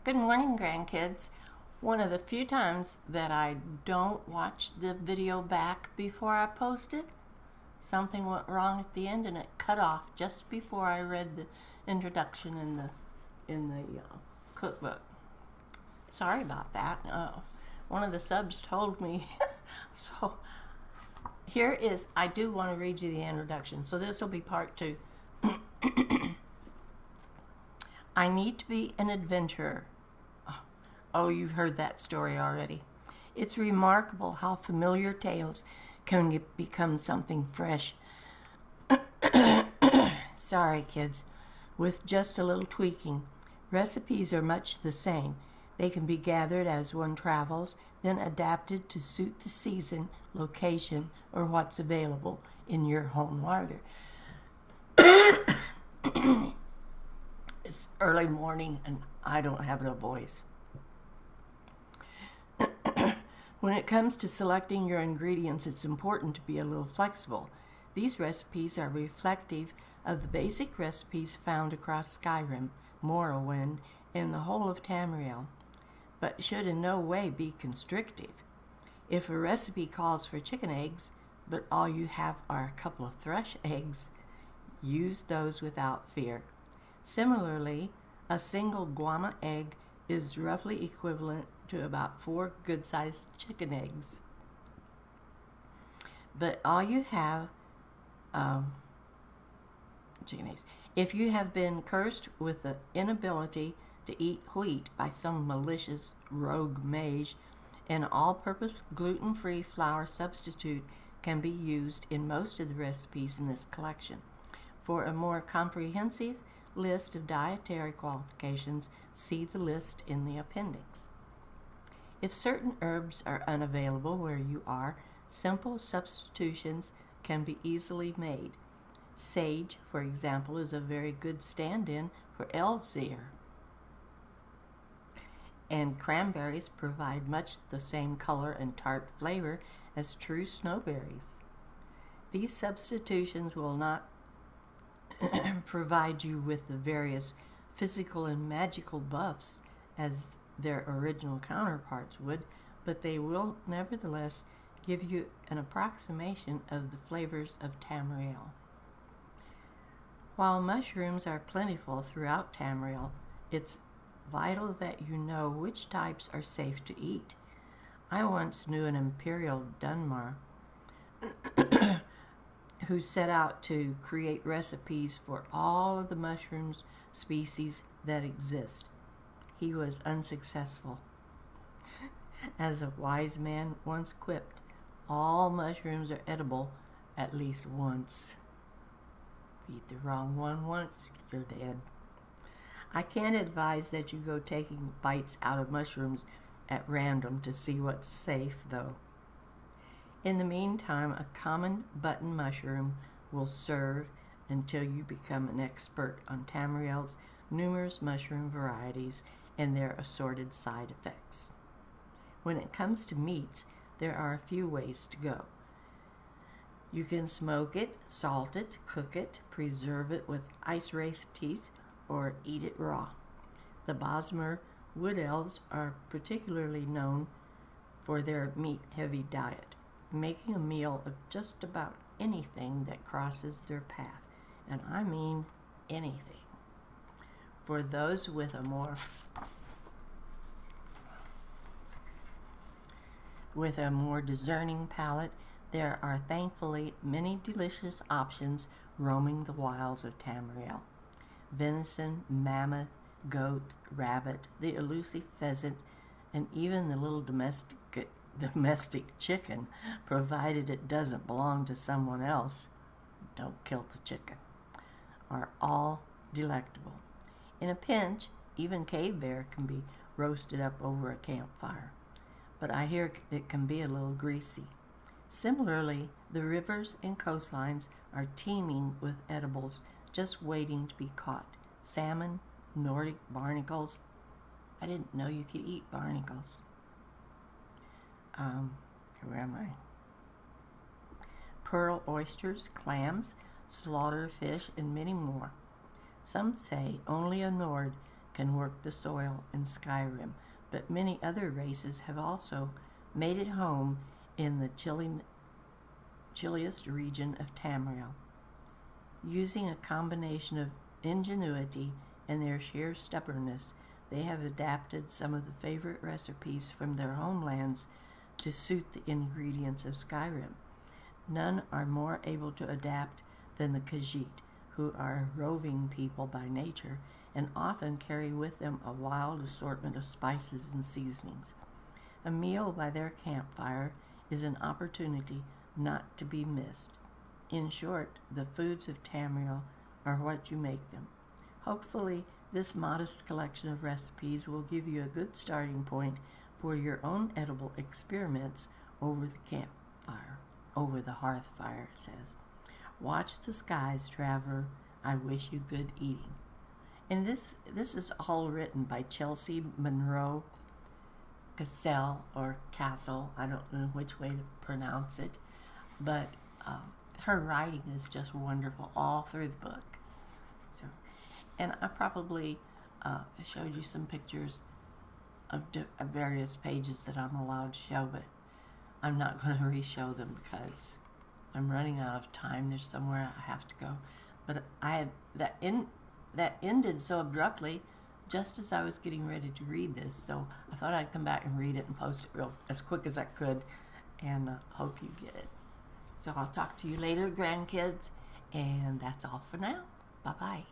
Good morning, grandkids. One of the few times that I don't watch the video back before I post it, something went wrong at the end and it cut off just before I read the introduction in the cookbook. Sorry about that. One of the subs told me. So here is, I do want to read you the introduction. So this will be part 2. I need to be an adventurer. Oh, you've heard that story already. It's remarkable how familiar tales can become something fresh. Sorry, kids. With just a little tweaking. Recipes are much the same. They can be gathered as one travels, then adapted to suit the season, location, or what's available in your home larder. It's early morning and I don't have no voice. When it comes to selecting your ingredients, it's important to be a little flexible. These recipes are reflective of the basic recipes found across Skyrim, Morrowind, and the whole of Tamriel, but should in no way be constrictive. If a recipe calls for chicken eggs, but all you have are a couple of thrush eggs, use those without fear. Similarly, a single guama egg is roughly equivalent to about 4 good-sized chicken eggs. But all you have, chicken eggs. If you have been cursed with the inability to eat wheat by some malicious rogue mage, an all-purpose gluten-free flour substitute can be used in most of the recipes in this collection. For a more comprehensive list of dietary qualifications, see the list in the appendix. If certain herbs are unavailable where you are, simple substitutions can be easily made. Sage, for example, is a very good stand-in for elf's ear. And cranberries provide much the same color and tart flavor as true snowberries. These substitutions will not provide you with the various physical and magical buffs as their original counterparts would, but they will nevertheless give you an approximation of the flavors of Tamriel. While mushrooms are plentiful throughout Tamriel, it's vital that you know which types are safe to eat. I once knew an Imperial Dunmer who set out to create recipes for all of the mushrooms species that exist. He was unsuccessful. As a wise man once quipped, all mushrooms are edible at least once. If you eat the wrong one once, you're dead. I can't advise that you go taking bites out of mushrooms at random to see what's safe, though. In the meantime, a common button mushroom will serve until you become an expert on Tamriel's numerous mushroom varieties and their assorted side effects. When it comes to meats, there are a few ways to go. You can smoke it, salt it, cook it, preserve it with ice wraith teeth, or eat it raw. The Bosmer wood elves are particularly known for their meat-heavy diet, making a meal of just about anything that crosses their path, and I mean anything. For those with a more discerning palate, there are thankfully many delicious options roaming the wilds of Tamriel. Venison, mammoth, goat, rabbit, the elusive pheasant, and even the little domestic chicken, provided it doesn't belong to someone else, don't kill the chicken, are all delectable. In a pinch, even cave bear can be roasted up over a campfire, but I hear it can be a little greasy. Similarly, the rivers and coastlines are teeming with edibles just waiting to be caught. Salmon, Nordic barnacles. I didn't know you could eat barnacles. Where am I? Pearl oysters, clams, slaughter fish, and many more. Some say only a Nord can work the soil in Skyrim, but many other races have also made it home in the chilliest region of Tamriel. Using a combination of ingenuity and their sheer stubbornness, they have adapted some of the favorite recipes from their homelands to suit the ingredients of Skyrim. None are more able to adapt than the Khajiit, who are a roving people by nature and often carry with them a wild assortment of spices and seasonings. A meal by their campfire is an opportunity not to be missed. In short, the foods of Tamriel are what you make them. Hopefully, this modest collection of recipes will give you a good starting point for your own edible experiments over the campfire, over the hearth fire, it says. Watch the skies, Traveler. I wish you good eating. And this is all written by Chelsea Monroe Cassell, or Castle. I don't know which way to pronounce it, but her writing is just wonderful all through the book. So, and I probably showed you some pictures of various pages that I'm allowed to show, but I'm not going to re-show them because I'm running out of time. There's somewhere I have to go. But I had that ended so abruptly just as I was getting ready to read this, so I thought I'd come back and read it and post it as quick as I could, and hope you get it. So I'll talk to you later, grandkids, and that's all for now. Bye-bye.